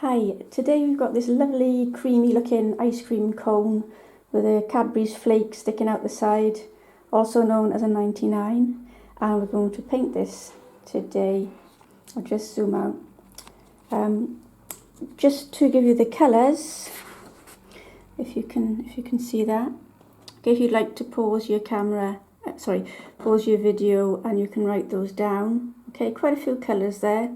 Hi, today we've got this lovely creamy looking ice cream cone with a Cadbury's flake sticking out the side, also known as a 99, and we're going to paint this today. I'll just zoom out. Just to give you the colours, if you can see that. Okay, if you'd like to pause your pause your video and you can write those down. Okay, quite a few colours there.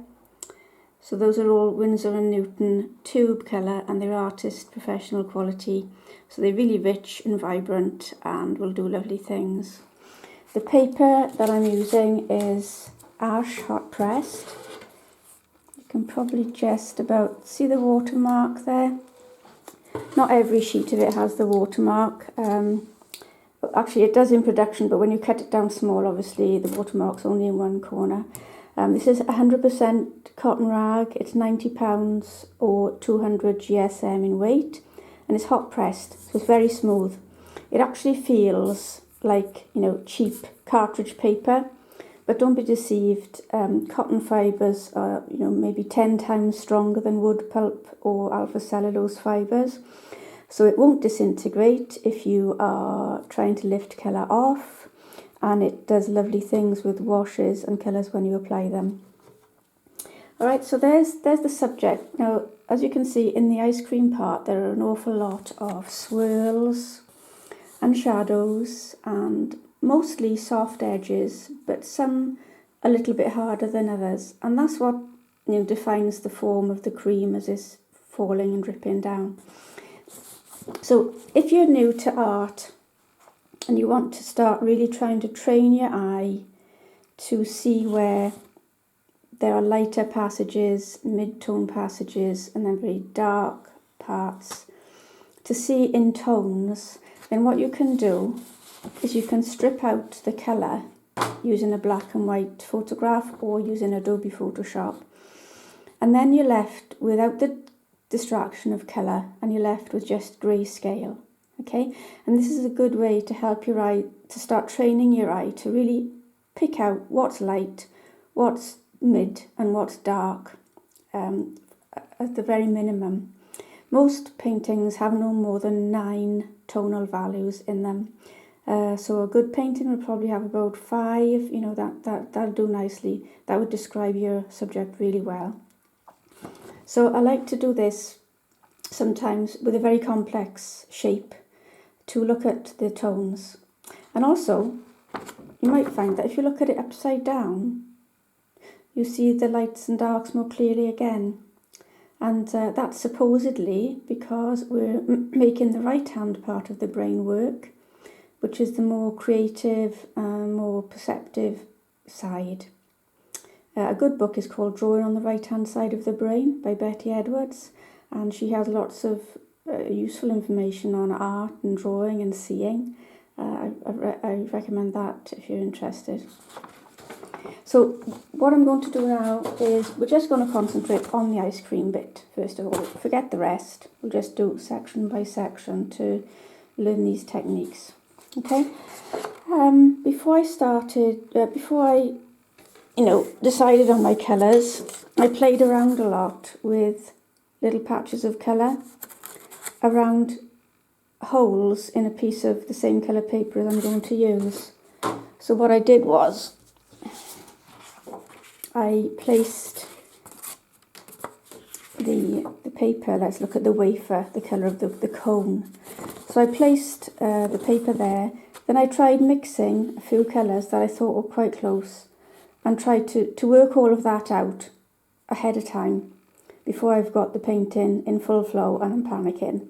So those are all Winsor Newton tube colour and they're artist professional quality. So they're really rich and vibrant and will do lovely things. The paper that I'm using is Ash hot pressed. You can probably just about see the watermark there. Not every sheet of it has the watermark. Actually it does in production, but when you cut it down small, obviously the watermark's only in one corner. This is 100% cotton rag. It's £90 or 200 GSM in weight, and it's hot pressed, so it's very smooth. It actually feels like, cheap cartridge paper, but don't be deceived. Cotton fibres are, maybe 10 times stronger than wood pulp or alpha cellulose fibres, so it won't disintegrate if you are trying to lift colour off. And it does lovely things with washes and colours when you apply them. Alright, so there's the subject. Now, as you can see in the ice cream part, there are an awful lot of swirls and shadows and mostly soft edges, but some a little bit harder than others. And that's what defines the form of the cream as it's falling and dripping down. So if you're new to art, and you want to start really trying to train your eye to see where there are lighter passages, mid-tone passages, and then very dark parts, to see in tones, then what you can do is you can strip out the colour using a black and white photograph or using Adobe Photoshop. And then you're left without the distraction of colour and you're left with just grayscale. Okay, and this is a good way to help your eye, to start training your eye to really pick out what's light, what's mid and what's dark at the very minimum. Most paintings have no more than 9 tonal values in them. So a good painting would probably have about 5, that'll do nicely. That would describe your subject really well. So I like to do this sometimes with a very complex shape, to look at the tones. And also, you might find that if you look at it upside down, you see the lights and darks more clearly again. And that's supposedly because we're making the right hand part of the brain work, which is the more creative and more perceptive side. A good book is called Drawing on the Right Hand Side of the Brain by Betty Edwards, and she has lots of useful information on art and drawing and seeing. I recommend that if you're interested. So what I'm going to do now is we're just going to concentrate on the ice cream bit first of all. Forget the rest. We'll just do section by section to learn these techniques. Okay. Before I decided on my colours, I played around a lot with little patches of colour around holes in a piece of the same colour paper as I'm going to use. So what I did was I placed the paper, let's look at the wafer, the colour of the cone. So I placed the paper there, then I tried mixing a few colours that I thought were quite close and tried to work all of that out ahead of time before I've got the painting in full flow and I'm panicking.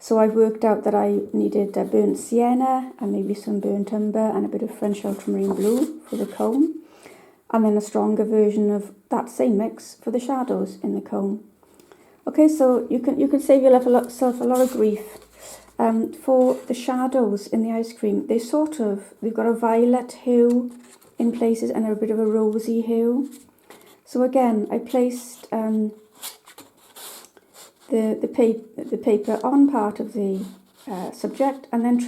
So I've worked out that I needed a burnt sienna and maybe some burnt umber and a bit of French ultramarine blue for the cone, and then a stronger version of that same mix for the shadows in the cone. Okay, so you can save yourself a lot of grief. For the shadows in the ice cream, they've got a violet hue in places and a bit of a rosy hue. So again, I placed the paper on part of the subject and then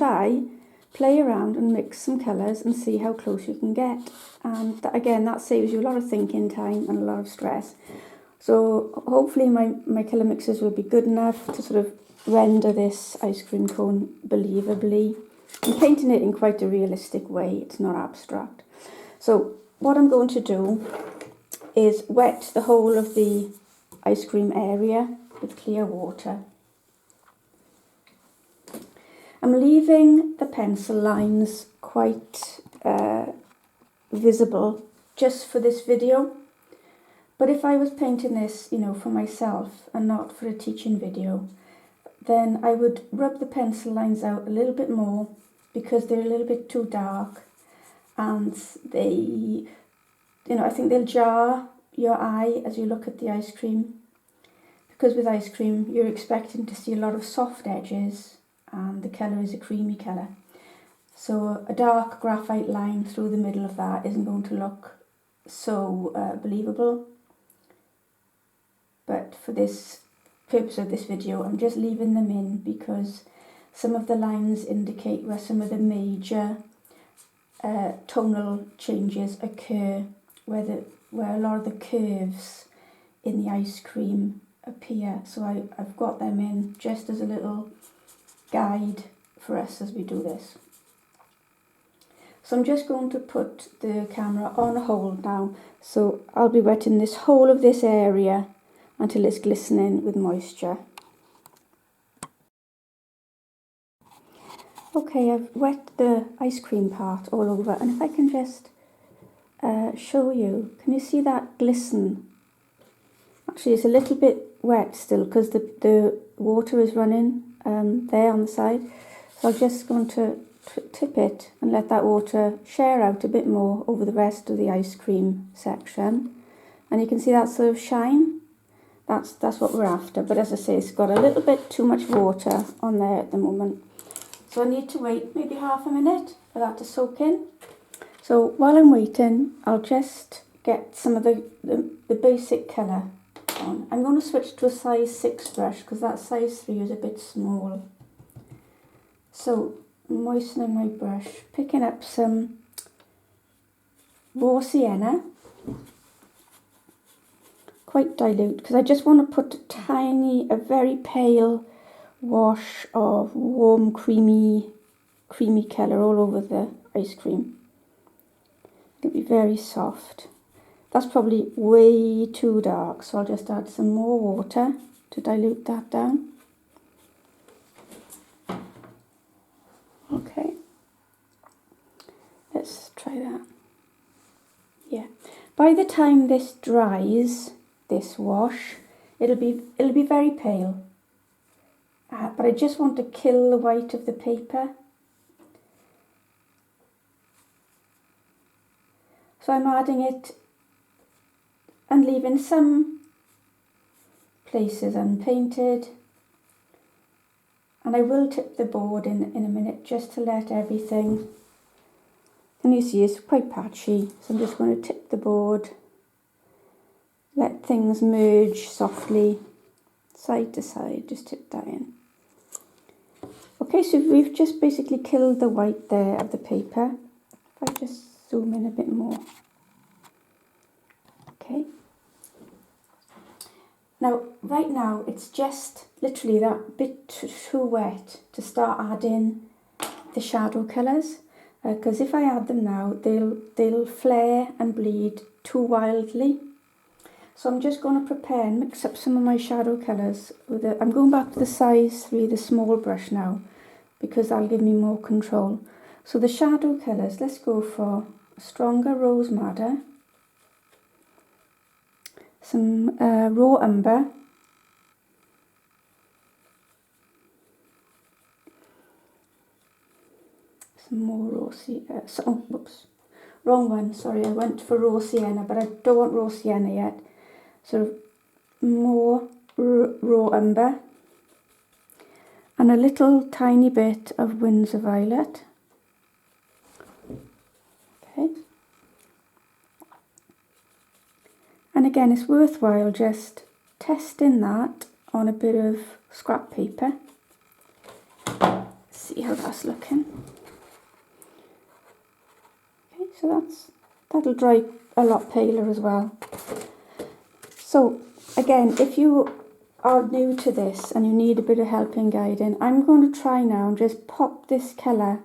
play around and mix some colours and see how close you can get. And again, that saves you a lot of thinking time and a lot of stress. So hopefully my colour mixes will be good enough to sort of render this ice cream cone believably. I'm painting it in quite a realistic way, it's not abstract. So what I'm going to do is wet the whole of the ice cream area with clear water. I'm leaving the pencil lines quite visible just for this video. But if I was painting this, you know, for myself and not for a teaching video, then I would rub the pencil lines out a little bit more because they're a little bit too dark and they, you know, I think they'll jar your eye as you look at the ice cream. Because with ice cream, you're expecting to see a lot of soft edges and the colour is a creamy colour. So a dark graphite line through the middle of that isn't going to look so believable. But for this purpose of this video, I'm just leaving them in because some of the lines indicate where some of the major tonal changes occur, where a lot of the curves in the ice cream appear. So I've got them in just as a little guide for us as we do this. So I'm just going to put the camera on hold now. So I'll be wetting this whole of this area until it's glistening with moisture. Okay, I've wet the ice cream part all over, and if I can just show you, can you see that glisten? Actually, it's a little bit wet still because the water is running there on the side. So I'm just going to tip it and let that water share out a bit more over the rest of the ice cream section. And you can see that sort of shine. That's what we're after. But as I say, it's got a little bit too much water on there at the moment. So I need to wait maybe half a minute for that to soak in. So while I'm waiting, I'll just get some of the basic colour on. I'm going to switch to a size 6 brush because that size 3 is a bit small. So moistening my brush, picking up some raw sienna, quite dilute because I just want to put a very pale wash of warm creamy colour all over the ice cream. It'll be very soft. That's probably way too dark, so I'll just add some more water to dilute that down. Okay, let's try that. Yeah, by the time this dries, this wash, it'll be very pale. But I just want to kill the white of the paper. So I'm adding it and leaving some places unpainted. And I will tip the board in a minute just to let everything, and you see it's quite patchy, so I'm just going to tip the board, let things merge softly, side to side, just tip that in. Okay, so we've just basically killed the white there of the paper. If I just zoom in a bit more. Okay. Now, right now, it's just literally that bit too wet to start adding the shadow colours. Because if I add them now, they'll flare and bleed too wildly. So I'm just going to prepare and mix up some of my shadow colours. I'm going back to the size 3, the small brush now, because that'll give me more control. So the shadow colours, let's go for a stronger rose madder, some raw umber, some more raw sienna, whoops, wrong one, sorry, I went for raw sienna, but I don't want raw sienna yet. Sort of more raw umber, and a little tiny bit of Winsor violet. Okay. And again, it's worthwhile just testing that on a bit of scrap paper. See how that's looking. Okay, so that'll dry a lot paler as well. So again, if you are new to this and you need a bit of help in guiding, I'm going to try now and just pop this colour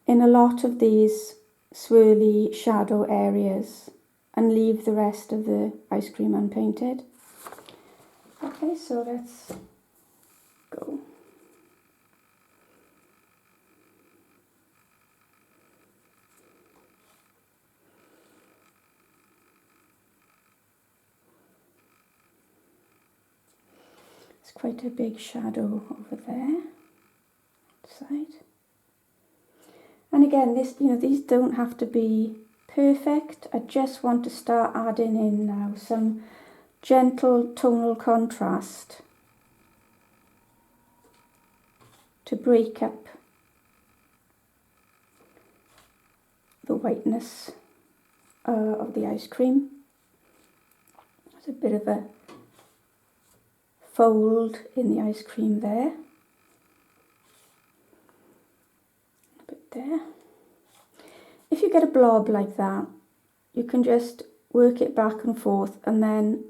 in a lot of these swirly shadow areas and leave the rest of the ice cream unpainted. Okay, so let's go. It's quite a big shadow over there, side. And again, this, these don't have to be perfect. I just want to start adding in now some gentle tonal contrast to break up the whiteness of the ice cream. There's a bit of a fold in the ice cream there. A bit there. If you get a blob like that, you can just work it back and forth and then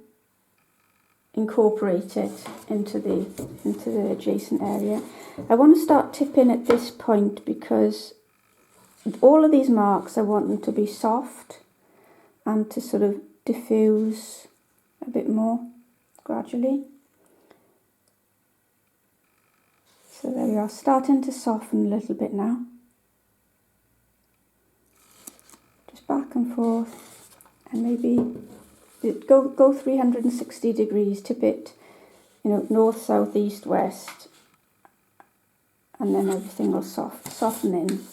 incorporate it into the adjacent area. I want to start tipping at this point because all of these marks I want them to be soft and to sort of diffuse a bit more gradually. So there we are, starting to soften a little bit now. Just back and forth, and maybe go 360 degrees, tip it, north, south, east, west, and then everything will soften in.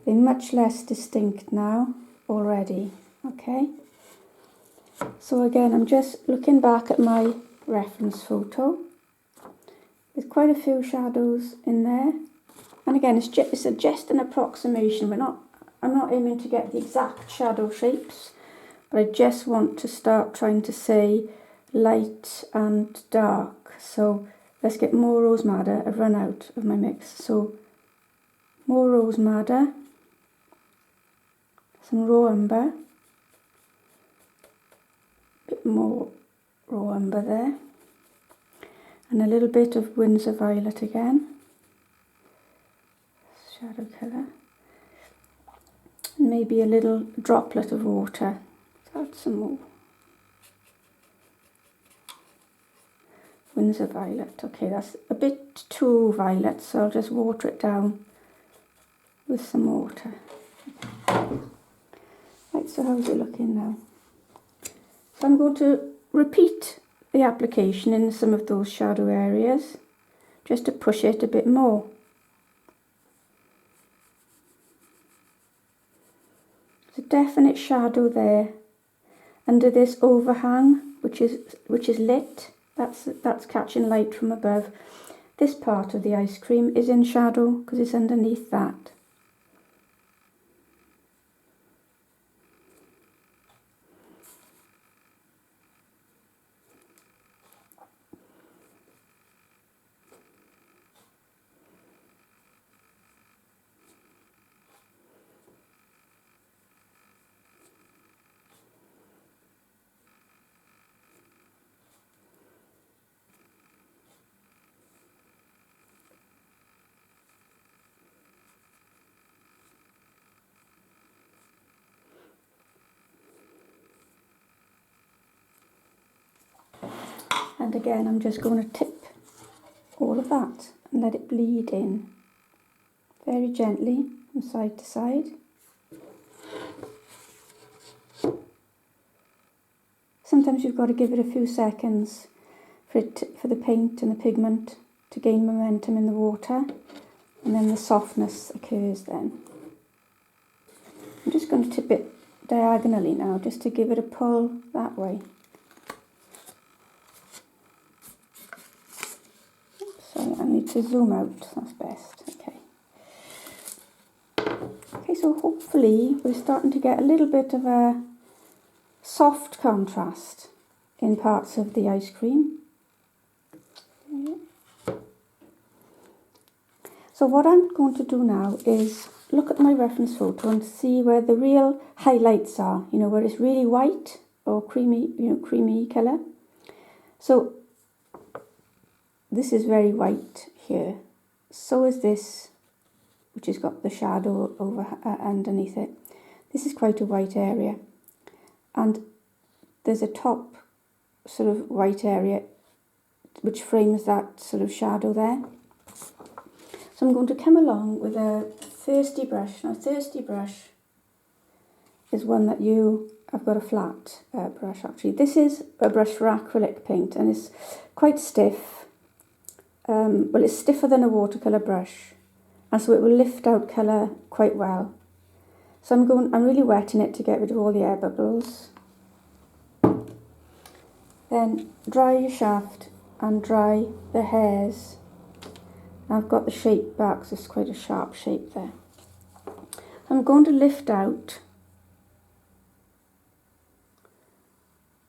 They're much less distinct now already. Okay, so again, I'm just looking back at my reference photo. There's quite a few shadows in there, and again, it's just an approximation. I'm not aiming to get the exact shadow shapes, but I just want to start trying to say light and dark. So let's get more rose madder. I've run out of my mix, so more rose madder, some raw umber, bit more raw umber there, and a little bit of Winsor violet again, shadow colour, and maybe a little droplet of water. Let's add some more Winsor violet. Okay, that's a bit too violet, so I'll just water it down with some water. Right, so how's it looking now? So I'm going to repeat the application in some of those shadow areas, just to push it a bit more. There's a definite shadow there under this overhang, which is lit. That's catching light from above. This part of the ice cream is in shadow because it's underneath that. And again, I'm just going to tip all of that and let it bleed in very gently from side to side. Sometimes you've got to give it a few seconds for the paint and the pigment to gain momentum in the water, and then the softness occurs then. I'm just going to tip it diagonally now, just to give it a pull that way. Sorry, I need to zoom out, that's best. Okay, so hopefully we're starting to get a little bit of a soft contrast in parts of the ice cream. So So what I'm going to do now is look at my reference photo and see where the real highlights are, you know, where it's really white or creamy, you know, creamy colour. So this is very white here. So is this, which has got the shadow over underneath it. This is quite a white area. And there's a top sort of white area which frames that sort of shadow there. So I'm going to come along with a thirsty brush. Now, thirsty brush is one that I've got a flat brush actually. This is a brush for acrylic paint and it's quite stiff. Well, it's stiffer than a watercolour brush, and so it will lift out colour quite well. So I'm really wetting it to get rid of all the air bubbles. Then dry your shaft and dry the hairs. I've got the shape back, so it's quite a sharp shape there. I'm going to lift out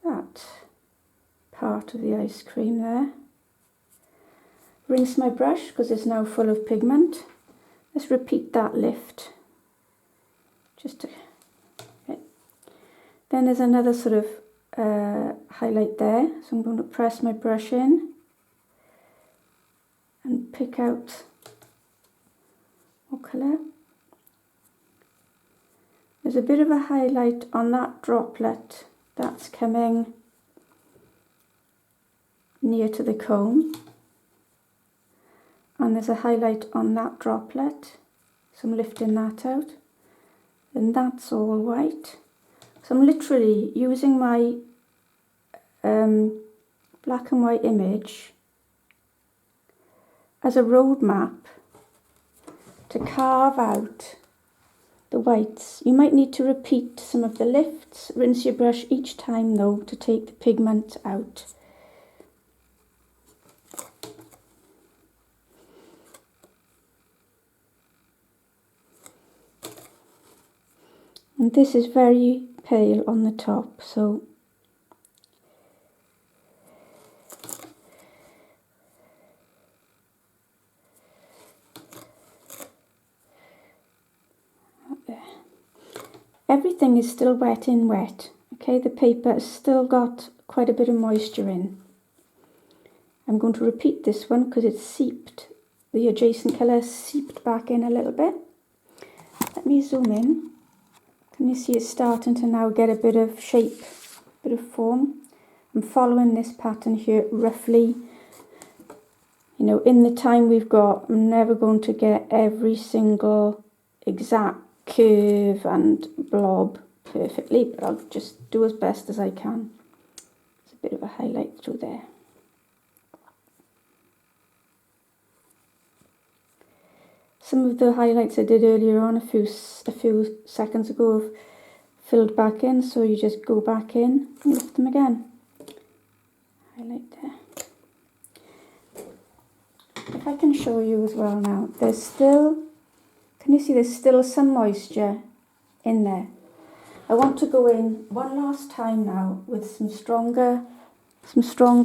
that part of the ice cream there. Rinse my brush because it's now full of pigment. Let's repeat that lift. Okay. Then there's another sort of highlight there, so I'm going to press my brush in and pick out more colour. There's a bit of a highlight on that droplet that's coming near to the cone, and there's a highlight on that droplet, so I'm lifting that out, and that's all white. So I'm literally using my black and white image as a road map to carve out the whites. You might need to repeat some of the lifts. Rinse your brush each time though to take the pigment out. And this is very pale on the top, so everything is still wet in wet. Okay, the paper has still got quite a bit of moisture in. I'm going to repeat this one because it's seeped, the adjacent colour seeped back in a little bit. Let me zoom in. Can you see it's starting to now get a bit of shape, a bit of form? I'm following this pattern here roughly. You know, in the time we've got, I'm never going to get every single exact curve and blob perfectly, but I'll just do as best as I can. There's a bit of a highlight through there. Some of the highlights I did earlier on, a few seconds ago, have filled back in, so you just go back in and lift them again. Highlight there. If I can show you as well now, there's still, can you see there's still some moisture in there? I want to go in one last time now with some stronger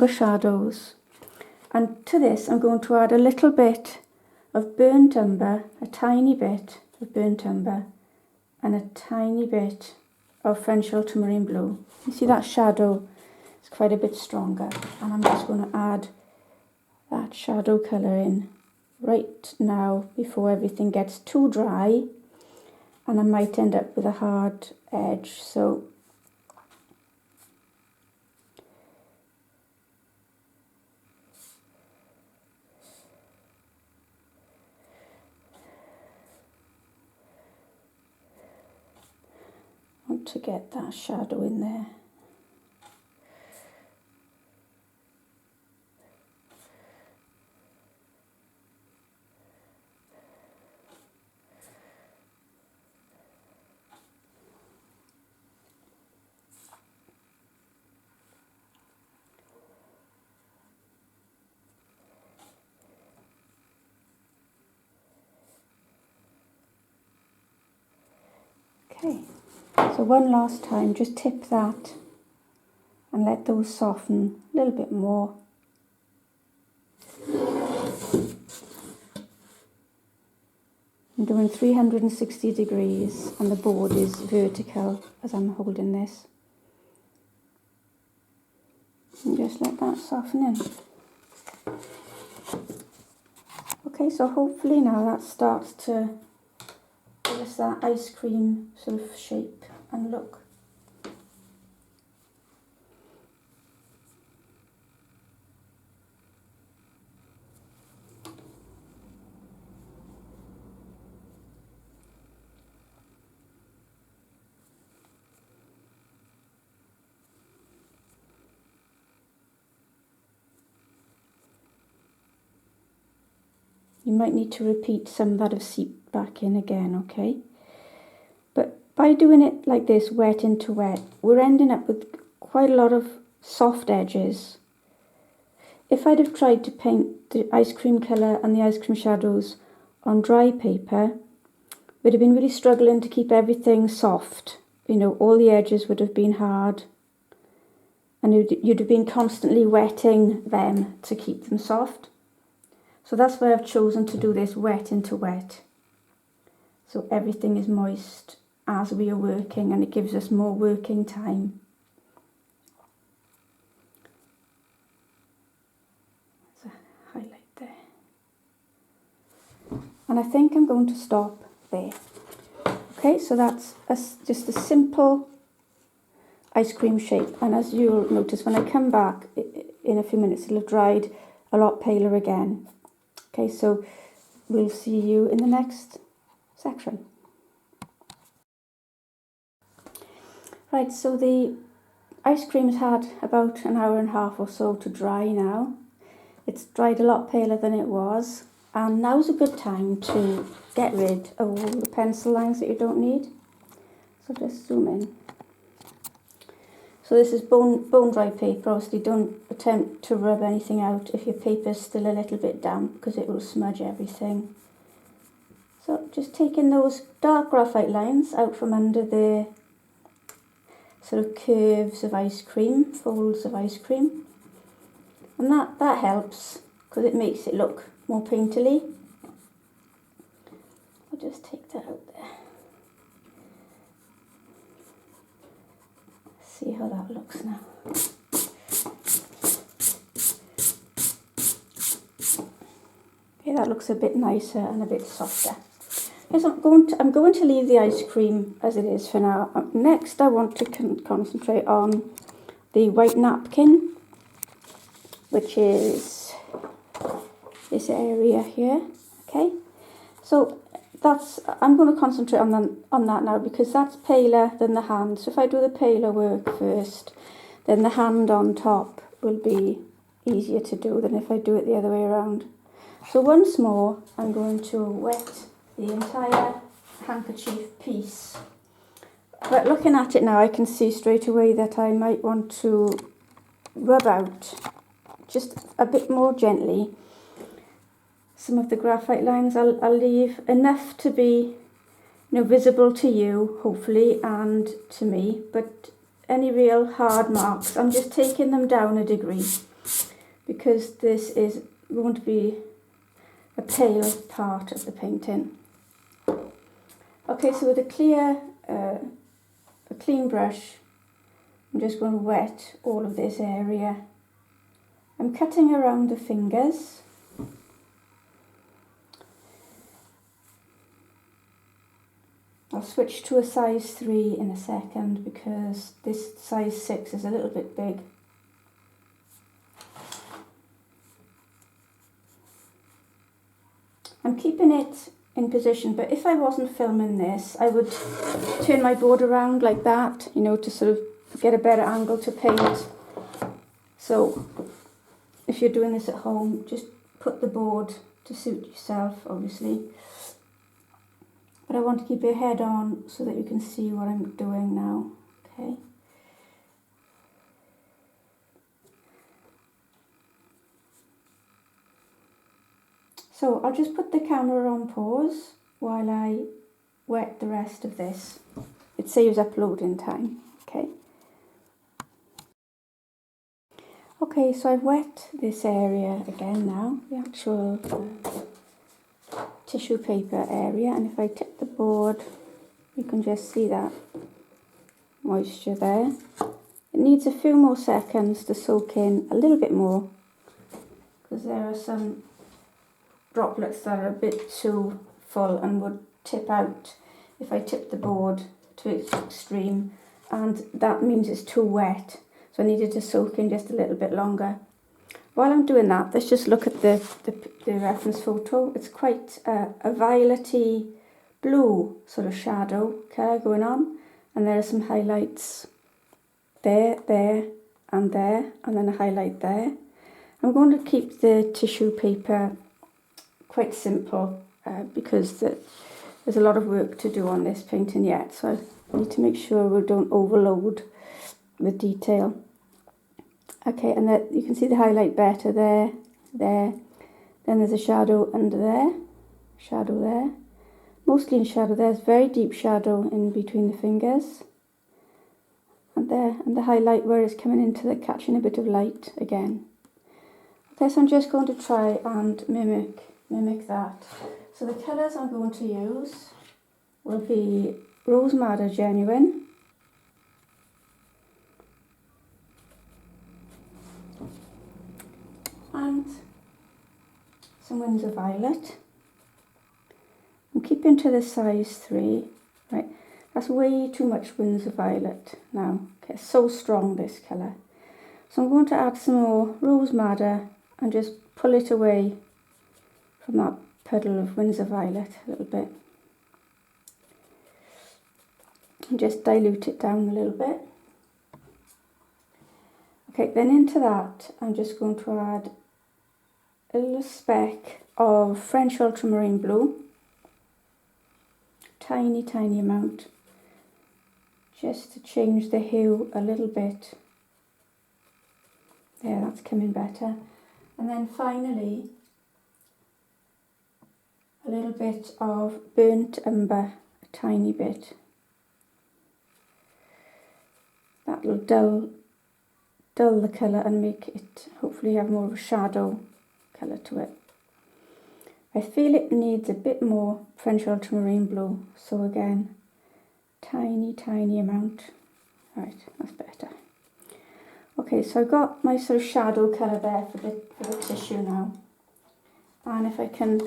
shadows. And to this I'm going to add a little bit of burnt umber, a tiny bit of burnt umber, and a tiny bit of French ultramarine blue. You see that shadow is quite a bit stronger, and I'm just going to add that shadow colour in right now before everything gets too dry, and I might end up with a hard edge. So I want to get that shadow in there. Okay, so one last time, just tip that and let those soften a little bit more. doing 360 degrees and the board is vertical as I'm holding this. And just let that soften in. Okay, so hopefully now that starts to give us that ice cream sort of shape and look. You might need to repeat some that have seeped back in again, okay? But by doing it like this, wet into wet, we're ending up with quite a lot of soft edges. If I'd have tried to paint the ice cream colour and the ice cream shadows on dry paper, we'd have been really struggling to keep everything soft. You know, all the edges would have been hard. And you'd have been constantly wetting them to keep them soft. So that's why I've chosen to do this wet into wet. So everything is moist as we are working and it gives us more working time. There's a highlight there. And I think I'm going to stop there. Okay, so that's just a simple ice cream shape. And as you'll notice, when I come back in a few minutes, it'll have dried a lot paler again. Okay, so we'll see you in the next section. Right, so the ice cream's had about an hour and a half or so to dry now. It's dried a lot paler than it was, and now's a good time to get rid of all the pencil lines that you don't need. So just zoom in. So this is bone dry paper. Obviously don't attempt to rub anything out if your paper's still a little bit damp because it will smudge everything. So just taking those dark graphite lines out from under the sort of curves of ice cream, folds of ice cream. And that helps because it makes it look more painterly. I'll just take that out there. See how that looks now. Okay, that looks a bit nicer and a bit softer. Yes, I'm going to leave the ice cream as it is for now. Next, I want to concentrate on the white napkin, which is this area here. Okay, so I'm going to concentrate on that now because that's paler than the hand. So if I do the paler work first, then the hand on top will be easier to do than if I do it the other way around. So once more, I'm going to wet the entire handkerchief piece. But looking at it now, I can see straight away that I might want to rub out just a bit more gently some of the graphite lines. I'll leave enough to be, visible to you, hopefully, and to me. But any real hard marks, I'm just taking them down a degree because this is going to be a pale part of the painting. Okay, so with a clean brush, I'm just going to wet all of this area. I'm cutting around the fingers. I'll switch to a size 3 in a second because this size 6 is a little bit big. I'm keeping it in position, but if I wasn't filming this, I would turn my board around like that, to sort of get a better angle to paint. So if you're doing this at home, just put the board to suit yourself, obviously. But I want to keep your head on so that you can see what I'm doing now, okay? So I'll just put the camera on pause while I wet the rest of this. It saves uploading time, okay? Okay, so I've wet this area again now, the actual tissue paper area, and if I tip the board, you can just see that moisture there. It needs a few more seconds to soak in, a little bit more, because there are some droplets that are a bit too full and would tip out if I tip the board to its extreme, and that means it's too wet, so I needed to soak in just a little bit longer. While I'm doing that, let's just look at the reference photo. It's quite a violety blue sort of shadow colour going on, and there are some highlights there, and then a highlight there. I'm going to keep the tissue paper quite simple because there's a lot of work to do on this painting yet, so I need to make sure we don't overload with detail. Okay, and that you can see the highlight better there. Then there's a shadow under there, shadow there, mostly in shadow. There's very deep shadow in between the fingers, and there, and the highlight where it's coming into the catching a bit of light again. Okay, so I'm just going to try and mimic that. So the colours I'm going to use will be Rose Madder Genuine, and some Winsor Violet. I'm keeping to the size 3, right? That's way too much Winsor Violet now. Okay, it's so strong, this colour. So I'm going to add some more Rose Madder and just pull it away from that puddle of Winsor Violet a little bit. And just dilute it down a little bit. Okay, then into that I'm just going to add a little speck of French ultramarine blue, tiny amount, just to change the hue a little bit. There, that's coming better. And then finally a little bit of burnt umber, a tiny bit. That will dull the colour and make it hopefully have more of a shadow colour to it. I feel it needs a bit more French ultramarine blue, so again, tiny amount. Right, that's better. Okay, so I've got my sort of shadow colour there for the tissue now. And if I can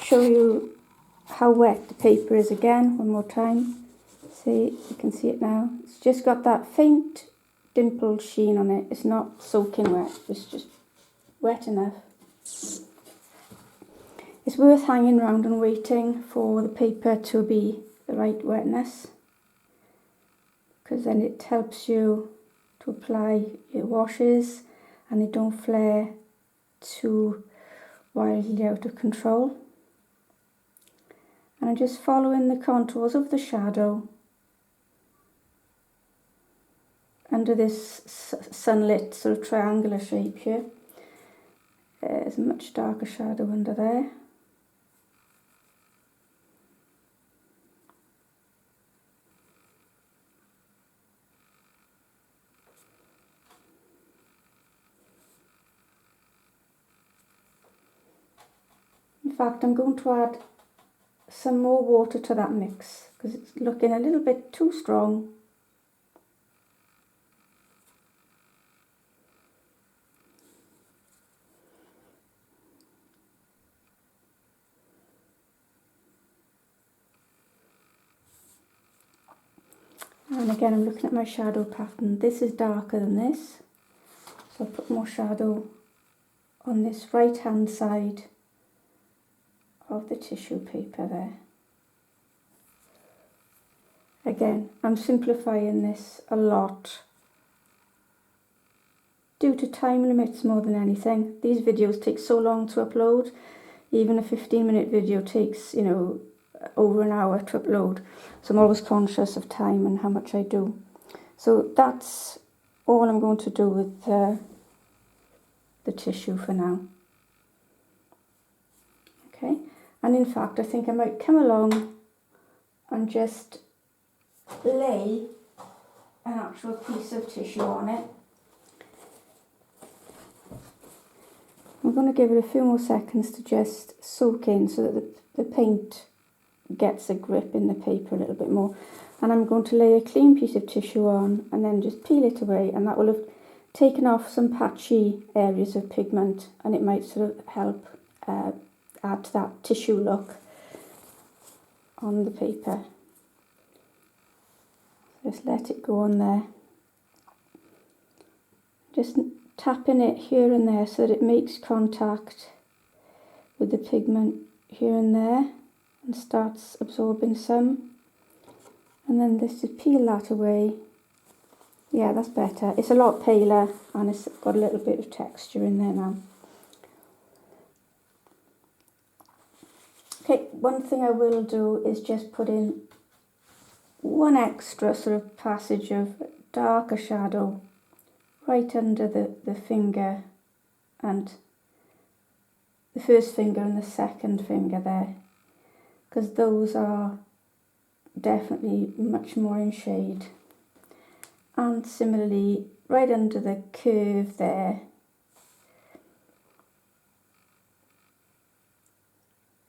show you how wet the paper is again, one more time. See, you can see it now. It's just got that faint dimpled sheen on it. It's not soaking wet, it's just wet enough. It's worth hanging around and waiting for the paper to be the right wetness, because then it helps you to apply your washes and they don't flare too wildly out of control. And I'm just following the contours of the shadow under this sunlit sort of triangular shape here. There's a much darker shadow under there. In fact, I'm going to add some more water to that mix because it's looking a little bit too strong. And again, I'm looking at my shadow pattern. This is darker than this, so I'll put more shadow on this right hand side of the tissue paper there. Again, I'm simplifying this a lot due to time limits more than anything. These videos take so long to upload. Even a 15-minute video takes, you know, over an hour to upload. So I'm always conscious of time and how much I do. So that's all I'm going to do with the tissue for now. Okay, and in fact I think I might come along and just lay an actual piece of tissue on it. I'm going to give it a few more seconds to just soak in so that the the paint gets a grip in the paper a little bit more. And I'm going to lay a clean piece of tissue on and then just peel it away, and that will have taken off some patchy areas of pigment, and it might sort of help add to that tissue look on the paper. Just let it go on there. Just tapping it here and there so that it makes contact with the pigment here and there and starts absorbing some. And then just to peel that away. Yeah, that's better. It's a lot paler and it's got a little bit of texture in there now. Okay, one thing I will do is just put in one extra sort of passage of darker shadow right under the finger, and the first finger and the second finger there, because those are definitely much more in shade. And similarly right under the curve there,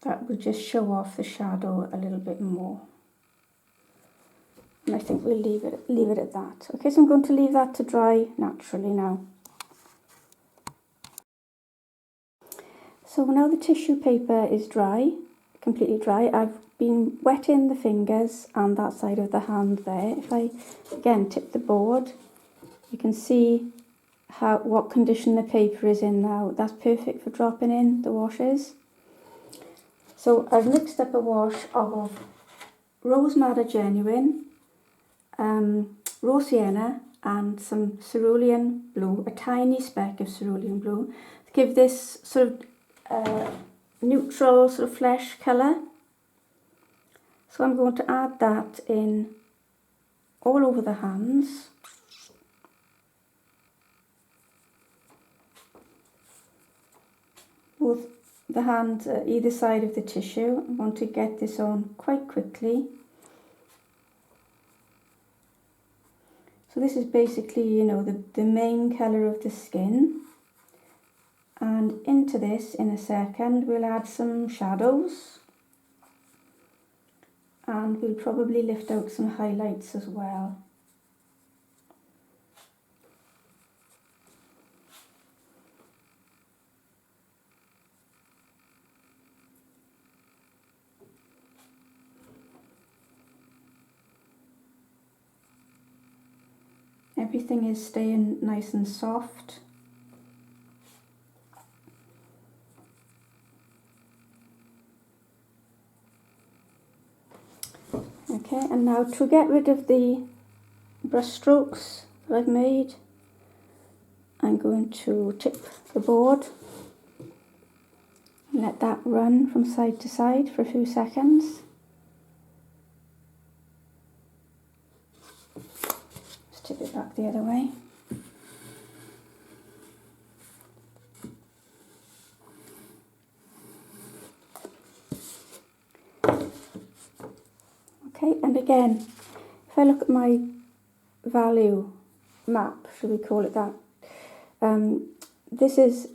that will just show off the shadow a little bit more. And I think we'll leave it at that. Okay, so I'm going to leave that to dry naturally now. So now the tissue paper is dry, completely dry. I've been wetting the fingers and that side of the hand there. If I again tip the board, you can see what condition the paper is in now. That's perfect for dropping in the washes. So I've mixed up a wash of Rose Madder Genuine, raw sienna and some cerulean blue, a tiny speck of cerulean blue, to give this sort of neutral sort of flesh colour. So I'm going to add that in all over the hands. Both the hands either side of the tissue. I want to get this on quite quickly. So this is basically, you know, the main colour of the skin. And into this, in a second, we'll add some shadows. And we'll probably lift out some highlights as well. Everything is staying nice and soft. Okay, and now to get rid of the brush strokes that I've made, I'm going to tip the board and let that run from side to side for a few seconds. Just tip it back the other way. Okay, and again, if I look at my value map, should we call it that, this is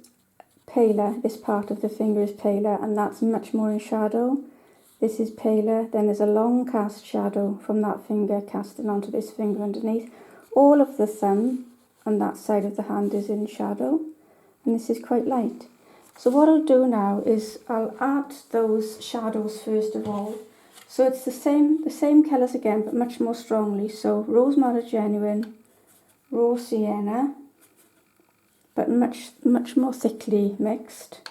paler, this part of the finger is paler, and that's much more in shadow. This is paler, then there's a long cast shadow from that finger casting onto this finger underneath. All of the thumb and that side of the hand is in shadow, and this is quite light. So what I'll do now is I'll add those shadows first of all. So it's the same colours again, but much more strongly. So Rose Madder Genuine, raw sienna, but much more thickly mixed,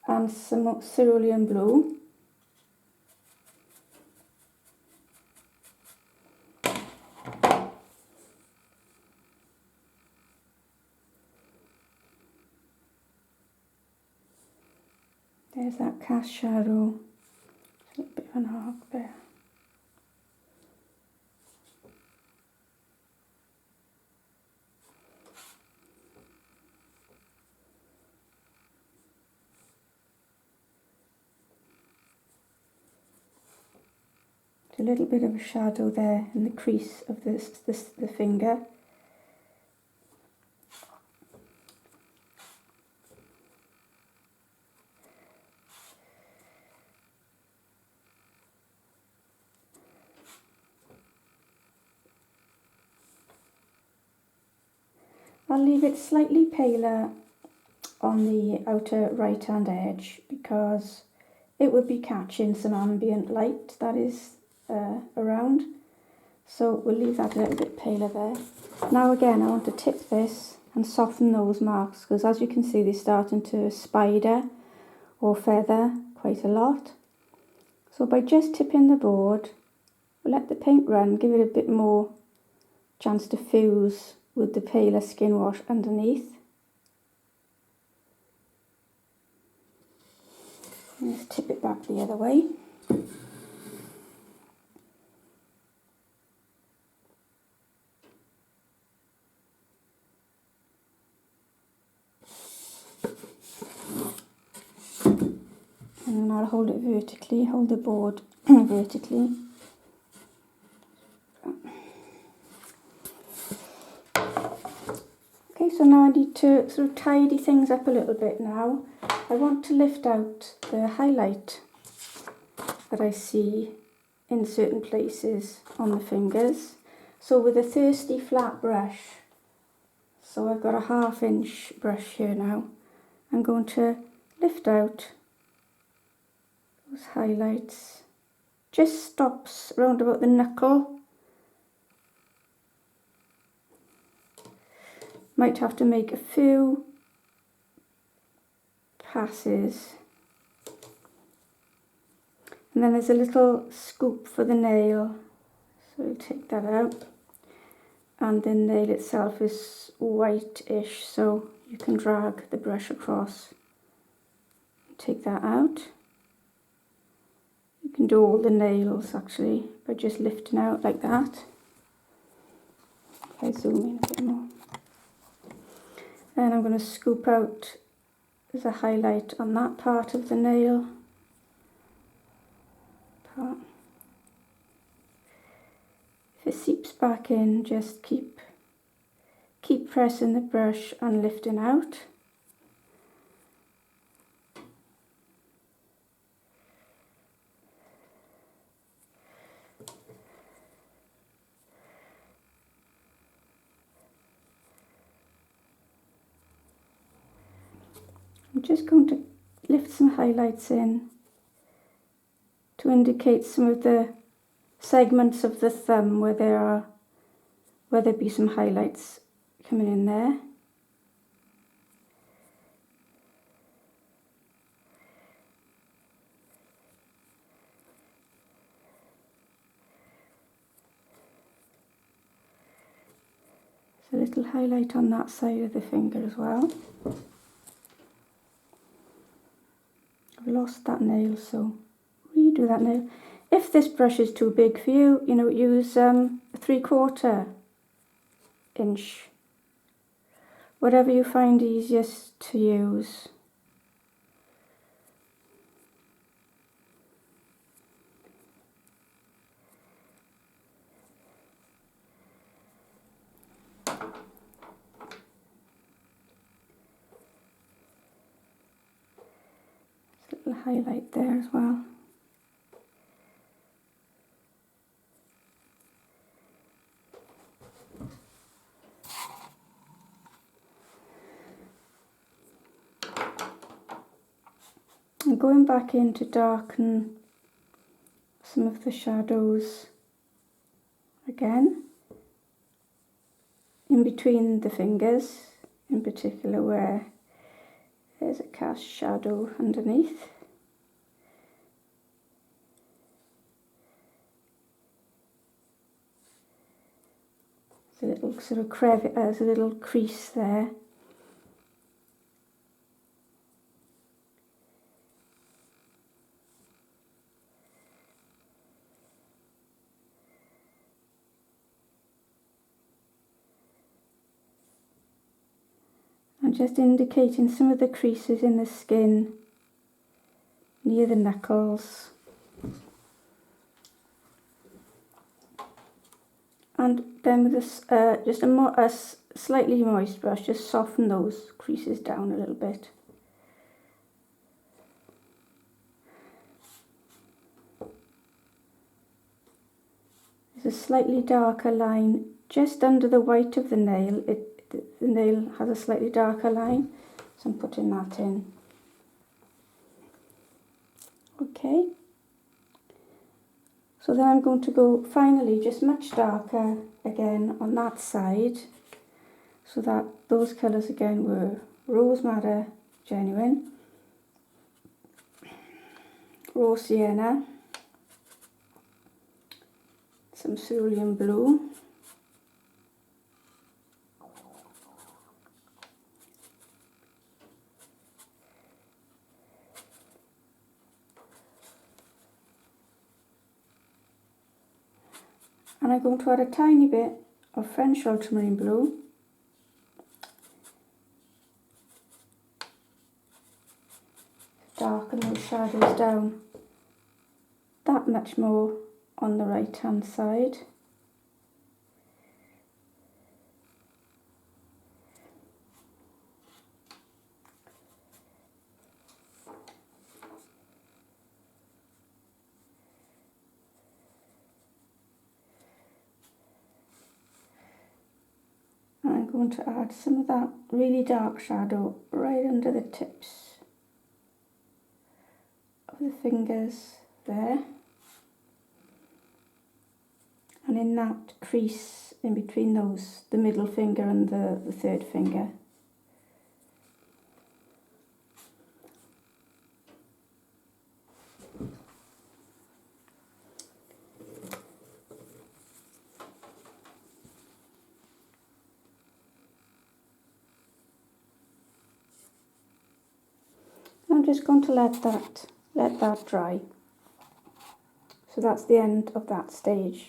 and some cerulean blue. There's that cast shadow. A little bit of an arc there. A little bit of a shadow there in the crease of the finger. I'll leave it slightly paler on the outer right hand edge because it would be catching some ambient light that is around. So we'll leave that a little bit paler there. Now again, I want to tip this and soften those marks because as you can see they're starting to spider or feather quite a lot. So by just tipping the board, we'll let the paint run, give it a bit more chance to fuse with the paler skin wash underneath. Let's tip it back the other way. And I'll hold it vertically, hold the board vertically. Okay, so now I need to sort of tidy things up a little bit now. I want to lift out the highlight that I see in certain places on the fingers. So with a thirsty flat brush, so I've got a 1/2 inch brush here now, I'm going to lift out those highlights. Just stops around about the knuckle. Might have to make a few passes. And then there's a little scoop for the nail, so we'll take that out. And the nail itself is whitish, so you can drag the brush across. Take that out. You can do all the nails actually by just lifting out like that. If I zoom in a bit more. Then I'm going to scoop out, there's a highlight on that part of the nail. If it seeps back in, just keep pressing the brush and lifting out. I'm just going to lift some highlights in to indicate some of the segments of the thumb where there be some highlights coming in there. There's a little highlight on that side of the finger as well. I've lost that nail, so redo that nail. If this brush is too big for you, use a 3/4 inch. Whatever you find easiest to use. There's a little highlight there as well. I'm going back in to darken some of the shadows again, in between the fingers, in particular where there's a cast shadow underneath. There's a little sort of crevice, there's a little crease there. I'm just indicating some of the creases in the skin near the knuckles. And then with this, just a slightly moist brush, just soften those creases down a little bit. There's a slightly darker line just under the white of the nail. the nail has a slightly darker line, so I'm putting that in. Okay, so then I'm going to go finally just much darker again on that side, so that those colours again were Rose Madder Genuine, Raw Sienna, some Cerulean Blue, and I'm going to add a tiny bit of French Ultramarine Blue, darken those shadows down that much more on the right hand side. And I'm going to add some of that really dark shadow right under the tips of the fingers there, and in that crease in between those, the middle finger and the third finger. I'm just going to let that dry. So that's the end of that stage.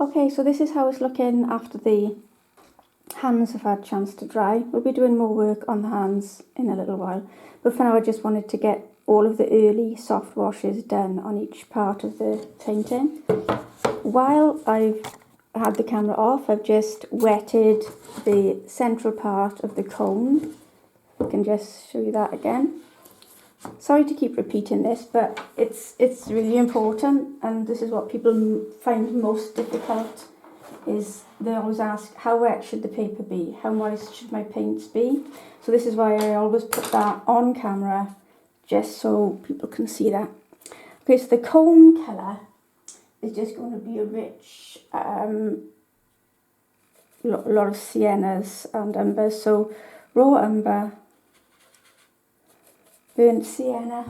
Okay, so this is how it's looking after the hands have had a chance to dry. We'll be doing more work on the hands in a little while, but for now I just wanted to get all of the early soft washes done on each part of the painting. While I've had the camera off, I've just wetted the central part of the cone. I can just show you that again. Sorry to keep repeating this, but it's really important, and this is what people find most difficult, is they always ask, how wet should the paper be? How moist should my paints be? So this is why I always put that on camera, just so people can see that. Okay, so the cone colour is just going to be a rich, lot of siennas and umbers. So raw umber, burnt sienna,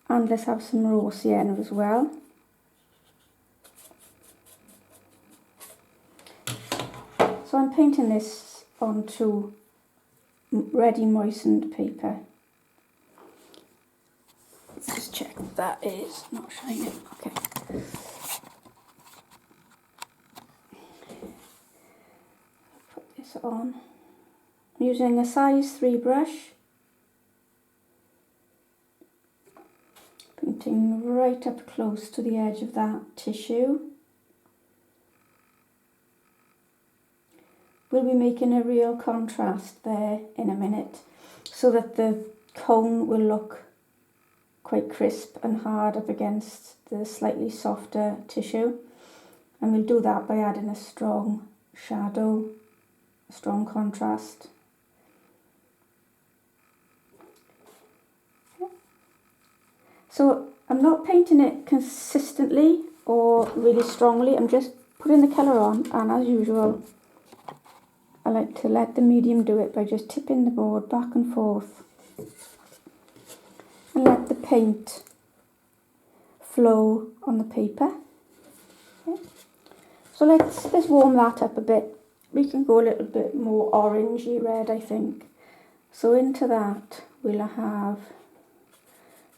and let's have some raw sienna as well. So I'm painting this onto ready moistened paper. Let's just check that is not shining. Okay. Put this on. I'm using a size 3 brush. Painting right up close to the edge of that tissue. We'll be making a real contrast there in a minute, so that the cone will look quite crisp and hard up against the slightly softer tissue, and we'll do that by adding a strong shadow, a strong contrast. So I'm not painting it consistently or really strongly, I'm just putting the colour on, and as usual I like to let the medium do it by just tipping the board back and forth and let the paint flow on the paper. Okay. So let's warm that up a bit. We can go a little bit more orangey red, I think. So into that we'll have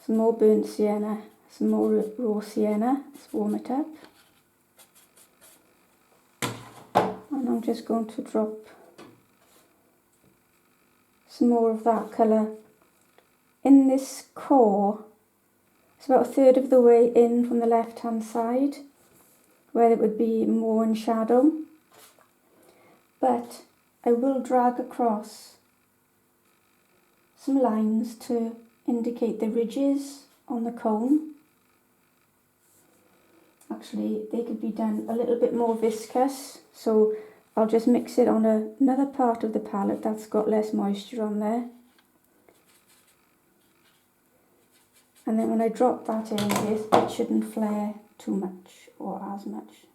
some more burnt sienna, some more raw sienna. Let's warm it up. And I'm just going to drop some more of that colour in this core. It's about a third of the way in from the left hand side, where it would be more in shadow. But I will drag across some lines to indicate the ridges on the cone. Actually, they could be done a little bit more viscous, so I'll just mix it on another part of the palette that's got less moisture on there. And then when I drop that in, it shouldn't flare too much or as much.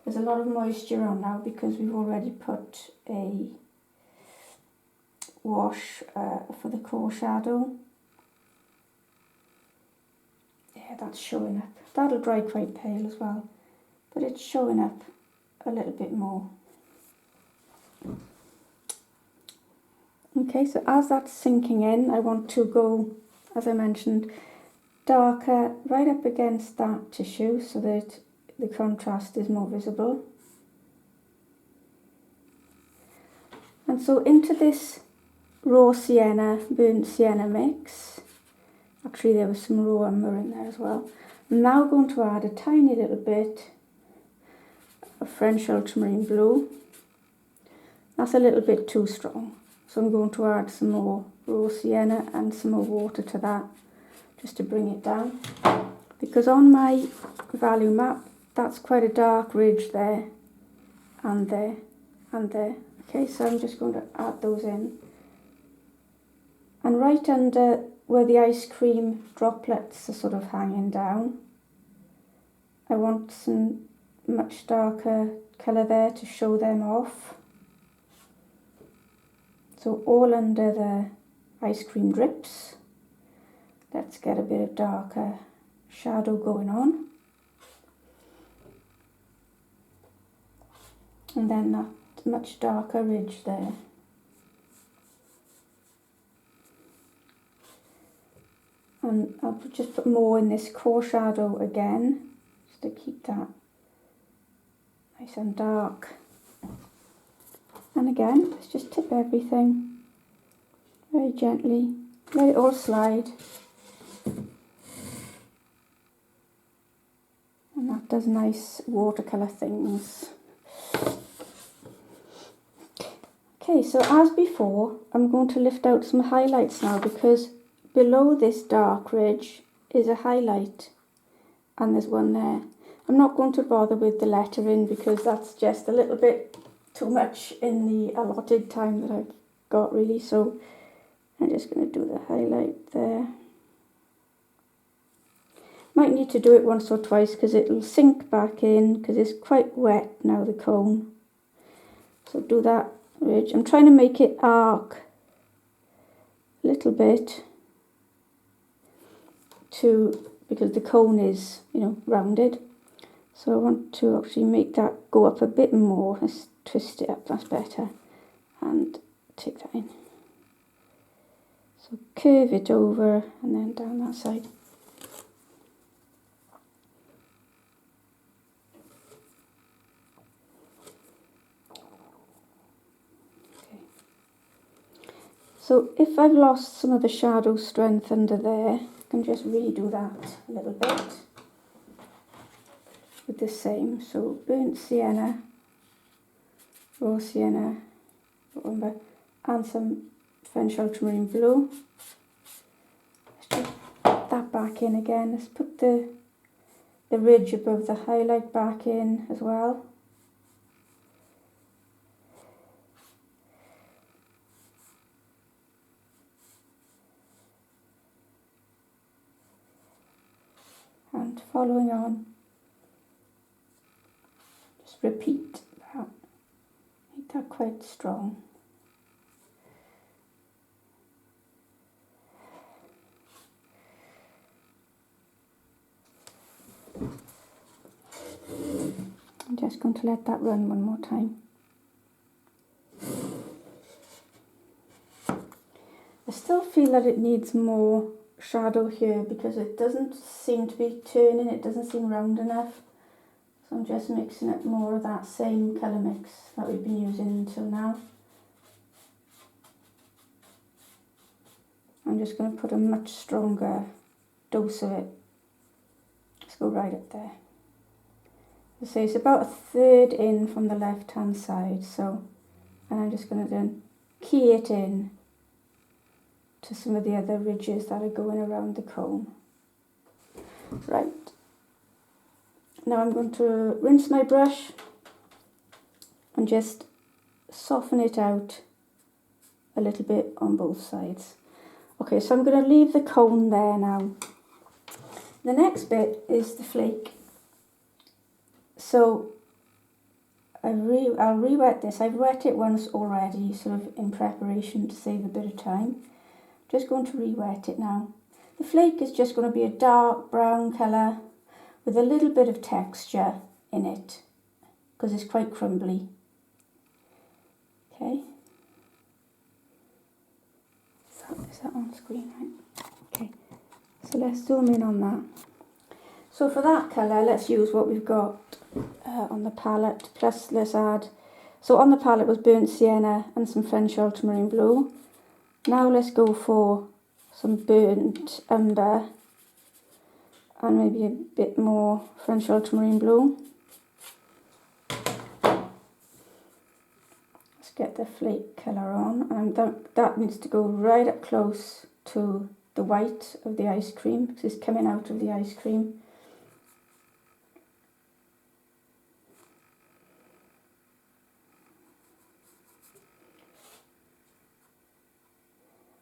There's a lot of moisture on now because we've already put a wash for the core shadow. Yeah, that's showing up. That'll dry quite pale as well, but it's showing up a little bit more. Okay, so as that's sinking in, I want to go, as I mentioned, darker right up against that tissue so that the contrast is more visible. And so into this raw sienna, burnt sienna mix, actually there was some raw umber in there as well. I'm now going to add a tiny little bit of French ultramarine blue. That's a little bit too strong, so I'm going to add some more raw sienna and some more water to that just to bring it down, because on my value map that's quite a dark ridge there and there and there. Okay, so I'm just going to add those in, and right under where the ice cream droplets are sort of hanging down, I want some much darker colour there to show them off. So all under the ice cream drips, let's get a bit of darker shadow going on. And then that much darker ridge there. And I'll just put more in this core shadow again, just to keep that nice and dark. And again, let's just tip everything very gently, let it all slide. And that does nice watercolour things. Okay, so as before, I'm going to lift out some highlights now, because below this dark ridge is a highlight, and there's one there. I'm not going to bother with the lettering because that's just a little bit too much in the allotted time that I've got really, so I'm just going to do the highlight there. Might need to do it once or twice because it'll sink back in because it's quite wet now, the cone. So do that ridge. I'm trying to make it arc a little bit because the cone is, you know, rounded. So I want to actually make that go up a bit more. Let's twist it up, that's better. And take that in. So curve it over and then down that side. Okay. So if I've lost some of the shadow strength under there, I can just redo that a little bit with the same. So burnt sienna, raw sienna, umber, and some French ultramarine blue. Let's just put that back in again. Let's put the ridge above the highlight back in as well. And following on, just repeat that, make that quite strong. I'm just going to let that run one more time. I still feel that it needs more shadow here because it doesn't seem to be turning, it doesn't seem round enough. So I'm just mixing up more of that same colour mix that we've been using until now. I'm just going to put a much stronger dose of it. Let's go right up there. So it's about a third in from the left hand side, so, and I'm just going to then key it in to some of the other ridges that are going around the cone. Right, now I'm going to rinse my brush and just soften it out a little bit on both sides. Okay, so I'm going to leave the cone there now. The next bit is the flake. So I'll re-wet this. I've wet it once already, sort of in preparation to save a bit of time. Just going to re-wet it now. The flake is just going to be a dark brown colour with a little bit of texture in it because it's quite crumbly. Okay. Is that on screen, right? Okay. So let's zoom in on that. So for that colour, let's use what we've got on the palette. Plus let's add, so on the palette was burnt sienna and some French ultramarine blue. Now let's go for some burnt umber and maybe a bit more French ultramarine blue. Let's get the flake colour on, and that needs to go right up close to the white of the ice cream because it's coming out of the ice cream.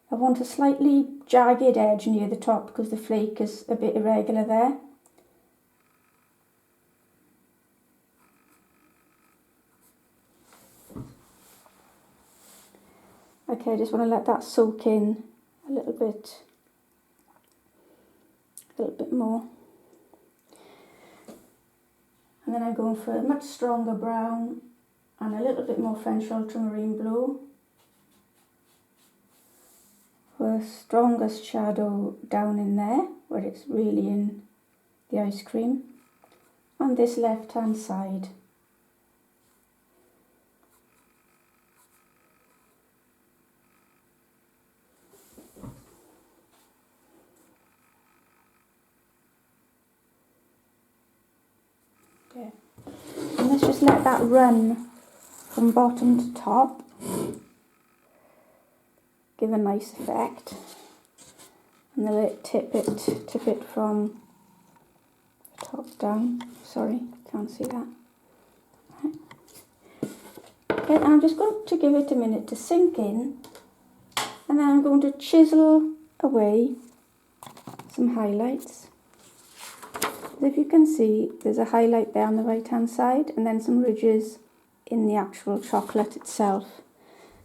I want a slightly jagged edge near the top because the flake is a bit irregular there. Okay, I just want to let that soak in a little bit more. And then I'm going for a much stronger brown and a little bit more French ultramarine blue. For the strongest shadow down in there, where it's really in the ice cream, on this left hand side. Okay. And let's just let that run from bottom to top. Give a nice effect, and then let tip it from the top down. Sorry, can't see that. Right. Okay, and I'm just going to give it a minute to sink in, and then I'm going to chisel away some highlights. If you can see, there's a highlight there on the right hand side, and then some ridges in the actual chocolate itself.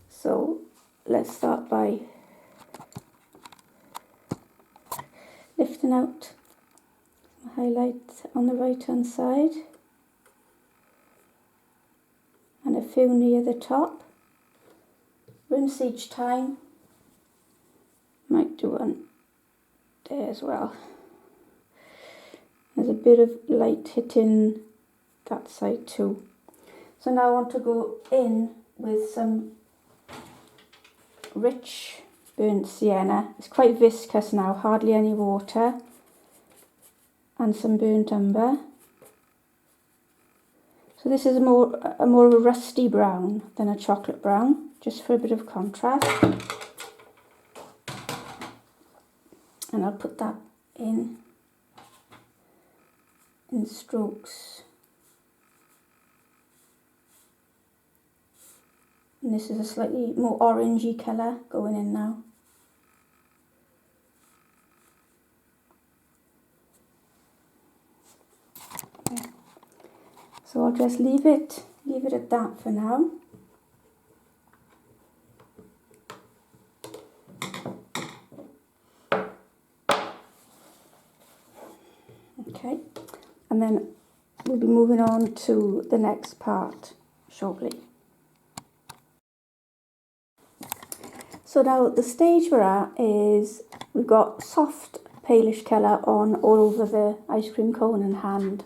So let's start by lifting out some highlights on the right hand side and a few near the top. Rinse each time. Might do one there as well. There's a bit of light hitting that side too. So now I want to go in with some rich burnt sienna. It's quite viscous now, hardly any water, and some burnt umber. So this is more of a rusty brown than a chocolate brown, just for a bit of contrast. And I'll put that in strokes. And this is a slightly more orangey colour going in now. Okay. So I'll just leave it at that for now. Okay, and then we'll be moving on to the next part shortly. So now the stage we're at is we've got soft palish colour on all over the ice cream cone and hand.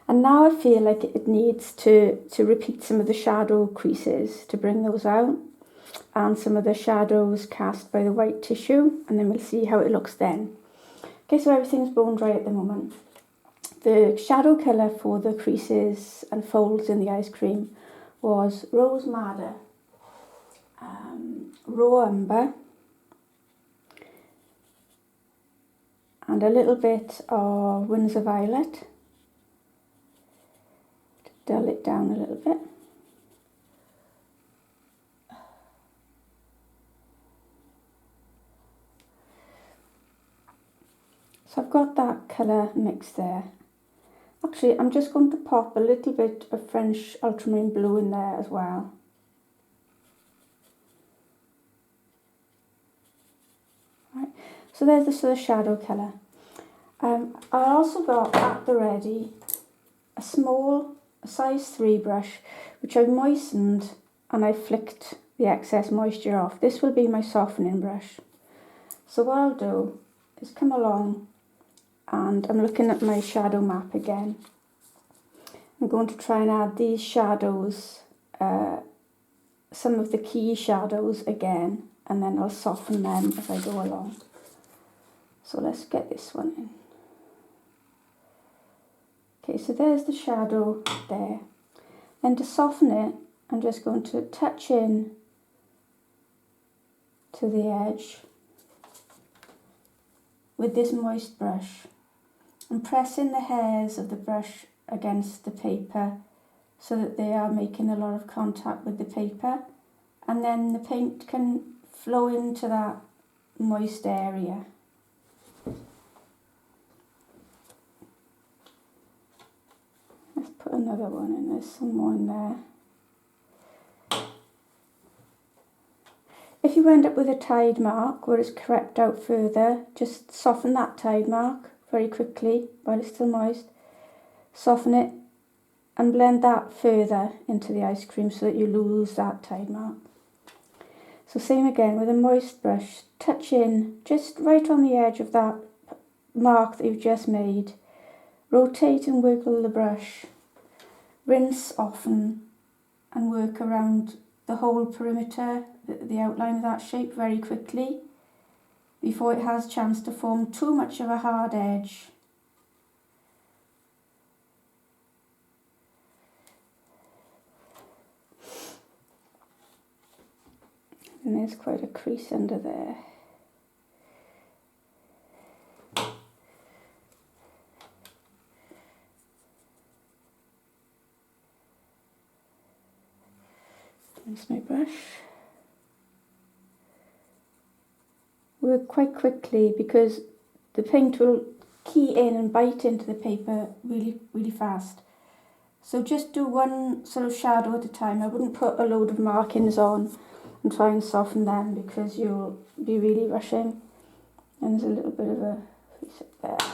And now I feel like it needs to repeat some of the shadow creases to bring those out, and some of the shadows cast by the white tissue, and then we'll see how it looks then. Okay, so everything's bone dry at the moment. The shadow colour for the creases and folds in the ice cream was Rose Madder, Raw Umber, and a little bit of Winsor Violet to dull it down a little bit. So I've got that colour mix there. Actually, I'm just going to pop a little bit of French ultramarine blue in there as well. Right. So there's the sort of shadow colour. I also got at the ready a small size 3 brush, which I've moistened and I flicked the excess moisture off. This will be my softening brush. So what I'll do is come along, and I'm looking at my shadow map again. I'm going to try and add these shadows, some of the key shadows again, and then I'll soften them as I go along. So let's get this one in. Okay, so there's the shadow there. Then to soften it, I'm just going to touch in to the edge with this moist brush and pressing the hairs of the brush against the paper so that they are making a lot of contact with the paper, and then the paint can flow into that moist area. Let's put another one in, there's some more in there. If you end up with a tide mark where it's crept out further, just soften that tide mark very quickly while it's still moist. Soften it and blend that further into the ice cream so that you lose that tide mark. So same again with a moist brush, touch in just right on the edge of that mark that you've just made. Rotate and wiggle the brush, rinse often and work around the whole perimeter, the outline of that shape very quickly before it has a chance to form too much of a hard edge. And there's quite a crease under there. There's my brush. Work quite quickly because the paint will key in and bite into the paper really fast. So just do one sort of shadow at a time. I wouldn't put a load of markings on and try and soften them because you'll be really rushing. And there's a little bit of a crease up there.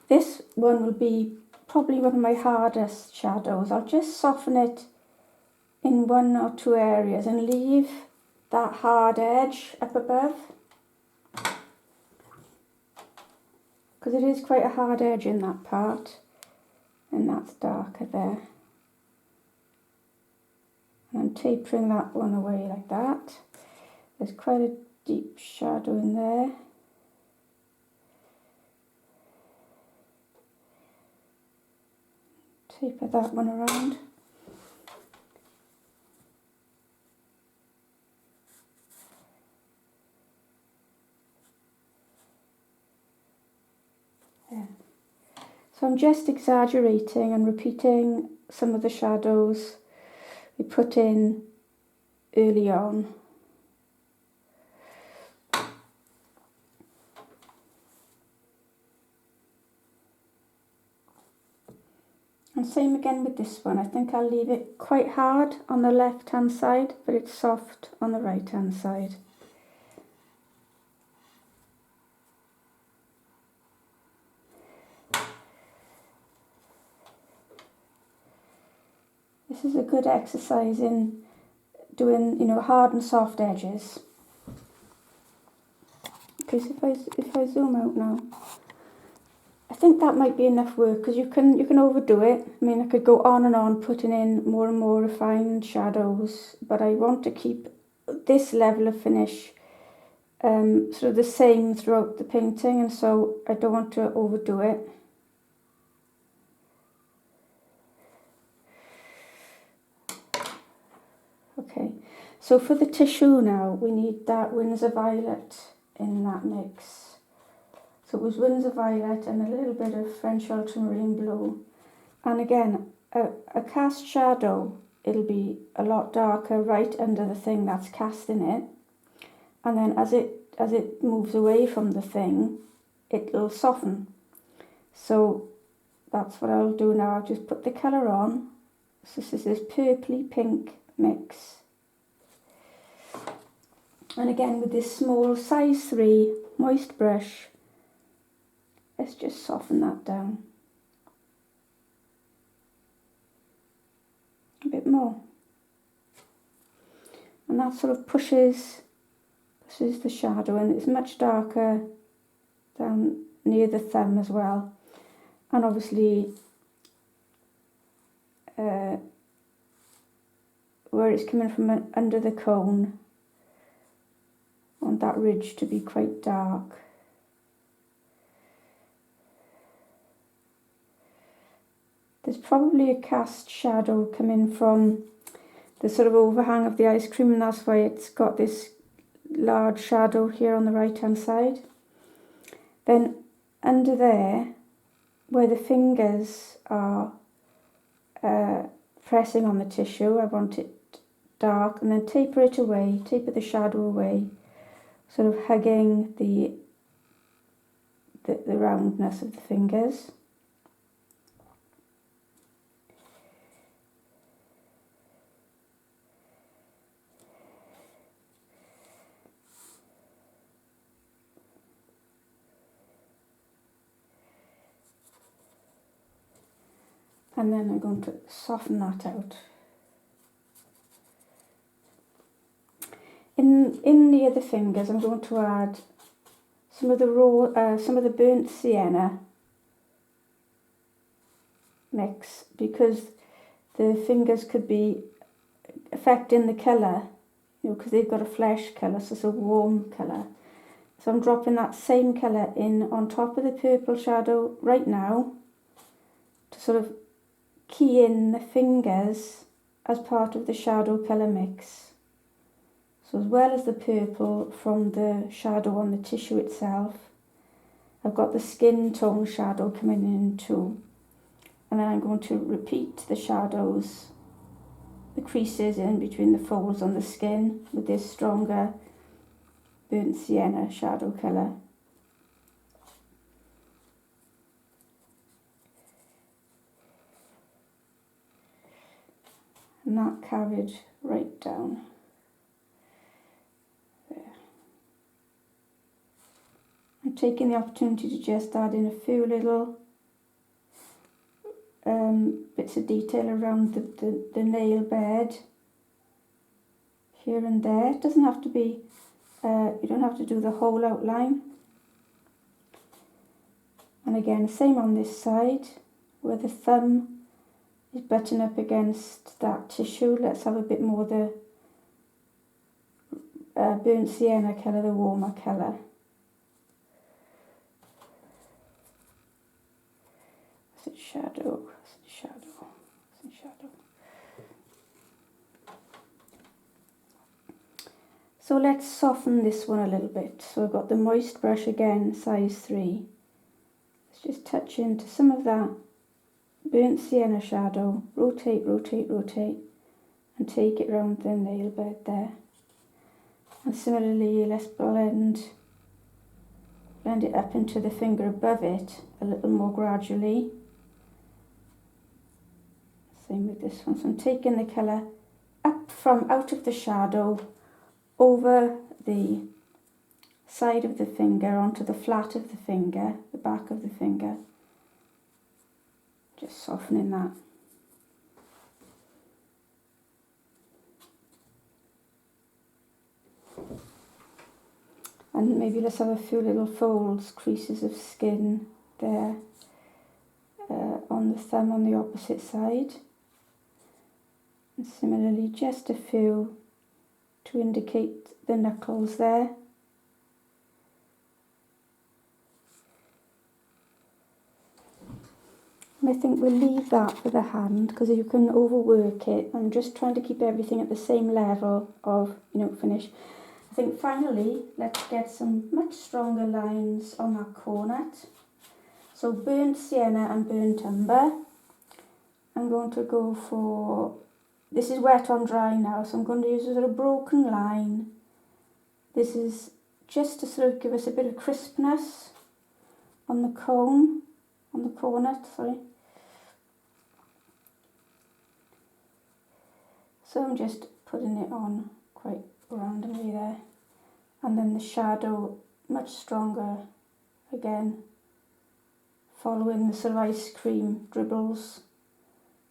This one will be probably one of my hardest shadows. I'll just soften it in 1 or 2 areas and leave that hard edge up above, because it is quite a hard edge in that part, and that's darker there. And I'm tapering that one away like that. There's quite a deep shadow in there. Taper that one around. There. So I'm just exaggerating and repeating some of the shadows we put in early on. And same again with this one. I think I'll leave it quite hard on the left hand side, but it's soft on the right hand side. This is a good exercise in doing, hard and soft edges. Okay, so if I zoom out now, I think that might be enough work because you can overdo it. I mean, I could go on and on putting in more and more refined shadows, but I want to keep this level of finish sort of the same throughout the painting, and so I don't want to overdo it. Okay, so for the tissue now, we need that Winsor Violet in that mix. So it was Winsor Violet and a little bit of French Ultramarine Blue. And again, a cast shadow, it'll be a lot darker right under the thing that's casting it. And then as it moves away from the thing, it'll soften. So that's what I'll do now. I'll just put the colour on. So this is this purpley pink mix. And again, with this small size 3 moist brush, let's just soften that down a bit more. And that sort of pushes the shadow, and it's much darker down near the thumb as well. And obviously where it's coming from under the cone, I want that ridge to be quite dark. There's probably a cast shadow coming from the sort of overhang of the ice cream, and that's why it's got this large shadow here on the right hand side. Then under there, where the fingers are pressing on the tissue, I want it dark, and then taper it away, taper the shadow away, sort of hugging the roundness of the fingers. And then I'm going to soften that out. In the other fingers, I'm going to add some of the burnt sienna mix, because the fingers could be affecting the colour, you know, because they've got a flesh colour, so it's a warm colour. So I'm dropping that same colour in on top of the purple shadow right now to sort of key in the fingers as part of the shadow colour mix. So as well as the purple from the shadow on the tissue itself, I've got the skin tone shadow coming in too. And then I'm going to repeat the shadows, the creases in between the folds on the skin with this stronger burnt sienna shadow colour. And that carried right down there. I'm taking the opportunity to just add in a few little bits of detail around the nail bed here and there. It doesn't have to be, you don't have to do the whole outline. And again, same on this side, where the thumb is butting up against that tissue. Let's have a bit more of the burnt sienna colour, the warmer colour. Is it shadow? Is it shadow? Is it shadow? So let's soften this one a little bit. So I've got the moist brush again, size 3. Let's just touch into some of that burnt sienna shadow, rotate, rotate, rotate, and take it round the nail bed there. And similarly, let's blend it up into the finger above it a little more gradually. Same with this one. So I'm taking the colour up from out of the shadow over the side of the finger onto the flat of the finger, the back of the finger. Just softening that. And maybe let's have a few little folds, creases of skin there on the thumb on the opposite side. And similarly, just a few to indicate the knuckles there. And I think we'll leave that for the hand because you can overwork it. I'm just trying to keep everything at the same level of, finish. I think finally, let's get some much stronger lines on that cornet. So burnt sienna and burnt umber. I'm going to go for, this is wet on dry now, so I'm going to use a sort of broken line. This is just to sort of give us a bit of crispness on the cone, on the cornet, sorry. So I'm just putting it on quite randomly there. And then the shadow much stronger again, following the sort of ice cream dribbles,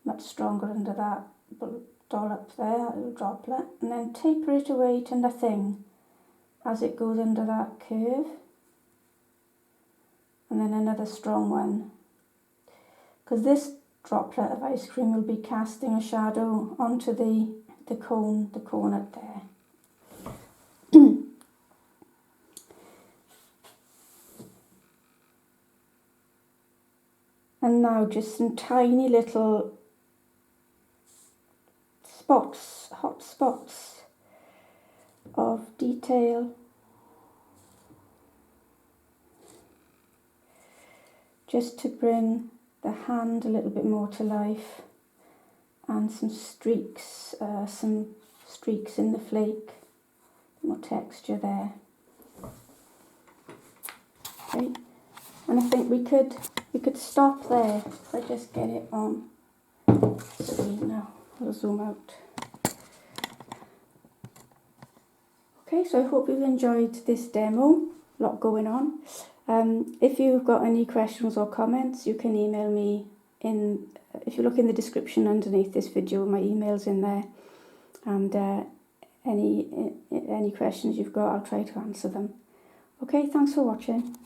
much stronger under that dollop there, that little droplet, and then taper it away to nothing as it goes under that curve. And then another strong one, because this droplet of ice cream will be casting a shadow onto the cone, the cornet there. And now just some tiny little spots, hot spots of detail. Just to bring the hand a little bit more to life, and some streaks in the flake, more texture there. Okay, and I think we could stop there if I just get it on screen now. I'll zoom out. Okay, so I hope you've enjoyed this demo. A lot going on. If you've got any questions or comments, you can email me if you look in the description underneath this video, my email's in there, and any questions you've got, I'll try to answer them. Okay, thanks for watching.